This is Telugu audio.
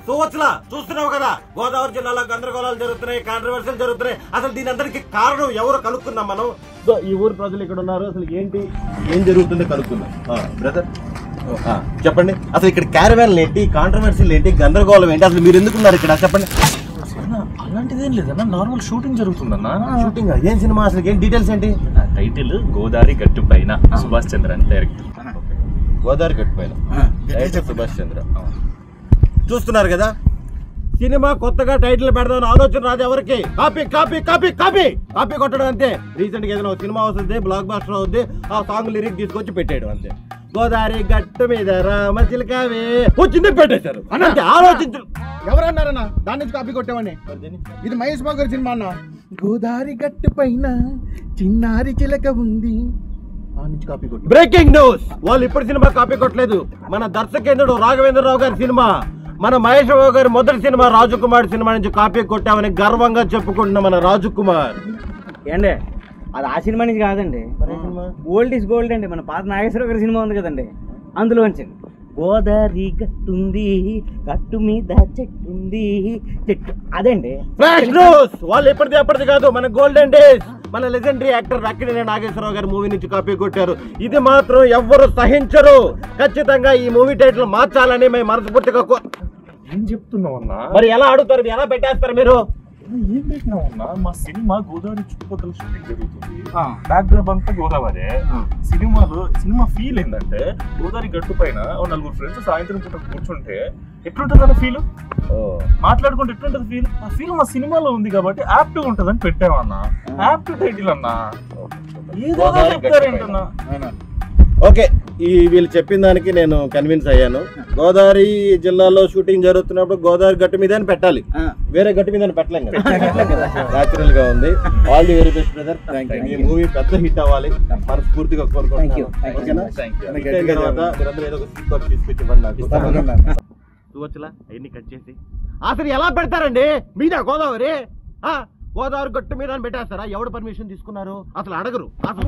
సువత్సల చూస్తున్నావు కదా, గోదావరి జిల్లాలో గందరగోళాలు జరుగుతున్నాయి, కాంట్రవర్సీలు జరుగుతున్నాయి. అసలు దీని అందరికి కారణం ఎవరు కనుక్కుందాం మనం. సో ఈ ఊరు ప్రజలు ఇక్కడ ఉన్నారు, అసలు ఏం జరుగుతుందో కనుక్కుందాం. బ్రదర్ చెప్పండి, అసలు ఇక్కడ క్యారవాన్లు ఏంటి, కాంట్రవర్సీలు ఏంటి, గందరగోళం ఏంటి, అసలు మీరు ఎందుకున్నారు ఇక్కడ చెప్పండి. అలాంటిదేం లేదన్నా, నార్మల్ షూటింగ్ జరుగుతుందన్నా. షూటింగ్ ఏం సినిమా, అసలు ఏం డీటెయిల్స్ ఏంటి? టైటిల్ గోదావరి గట్టు పైన, సుభాష్ చంద్ర అని డైరెక్టర్. గోదావరి గట్టు పైన సుభాష్ చంద్ర. చూస్తున్నారు కదా, సినిమా కొత్తగా టైటిల్ పెడదామని ఆలోచన రాదు ఎవరికి. Copy copy copy copy copy కొట్టడం అంతే. రీసెంట్ గా ఏదైనా సినిమా వస్తుంది, బ్లాక్ బాస్టర్ అవుద్ది, ఆ సాంగ్ లిరిక్ తీసుకొచ్చి పెట్టేయడం అంతే. గోదావరి గట్టు మీద రామ చిలకావే వచ్చింది పెట్టేశారు. అంటే ఆలోచించరు. ఎవరన్నారన్నా దాని నుంచి కాపీ కొట్టామని? ఇది మహేష్ బాబు గారి సినిమా అన్న. గోదావరి గట్టు పైన చిన్నారి చిలక ఉంది, బ్రేకింగ్ న్యూస్, వాళ్ళు ఇప్పుడు సినిమా కాపీ కొట్టలేదు. మన దర్శకేంద్రుడు రాఘవేంద్రరావు గారి సినిమా, మన మహేష్ బాబు గారి మొదటి సినిమా రాజకుమార్ సినిమా నుంచి కాపీ కొట్టామని గర్వంగా చెప్పుకుంటున్న మన రాజకుమార్. ఏండి అది ఆ సినిమా నుంచి కాదండి, ఓల్డ్ ఈస్ గోల్డ్ అండి. మన పాత నాగేశ్వరరావు గారి సినిమా ఉంది కదండి, అందులోంచి గోదావరి గట్టుంది, గట్టు మీద చెట్టుంది, చెట్టు అదండి. ఫ్లాష్ న్యూస్, వాళ్ళు ఎప్పటిది కాదు, మన గోల్డెన్ డేస్, మన లెజెండరీ యాక్టర్ అక్కినేని నాగేశ్వరరావు గారి మూవీ నుంచి కాపీ కొట్టారు. ఇది మాత్రం ఎవ్వరు సహించరు. ఖచ్చితంగా ఈ మూవీ టైటిల్ మార్చాలని మేము మనస్ఫూర్తిగా ఏం చెప్తున్నావు అన్నా? మరి ఎలా అడుగుతారు, ఎలా పెట్టేస్తారు మీరు? ఏం పెట్టినావు అన్నా? మా సినిమా గోదావరి చుట్టుపక్కల షూటింగ్ జరుగుతుంది, బ్యాక్గ్రౌండ్ అంతా గోదావరి. సినిమా ఫీల్ ఏంటంటే గోదావరి గట్టు పైన నలుగురు ఫ్రెండ్స్ సాయంత్రం పూట కూర్చుంటే ఎట్లుంటది అన్న ఫీల్, మాట్లాడుకుంటే ఎట్లుంటది ఫీల్, ఆ ఫీల్ మా సినిమాలో ఉంది కాబట్టి యాప్ట్ ఉంటది అని పెట్టామన్నా. యాప్ట్ టైటిల్ అన్నా, ఏదో చెప్తారేంటన్నా. ఓకే, వీళ్ళు చెప్పిన దానికి నేను కన్విన్స్ అయ్యాను. గోదావరి జిల్లాలో షూటింగ్ జరుగుతున్నప్పుడు గోదావరి గట్టు మీద పెట్టాలి, వేరే గట్టు మీద పెట్టలేం కదా. న్యాచురల్ గా ఉంది. All the very best brother. ఈ మూవీ పెద్ద హిట్ అవ్వాలి మనస్ఫూర్తిగా కోరుకుంటున్నాను. అవన్నీ కట్ చేసి అసలు ఎలా పెడతారండి మీద గోదావరి? గోదావరి గట్టు మీద పెట్టేస్తారా? ఎవడు పర్మిషన్ తీసుకున్నారు? అసలు అడగరు. అసలు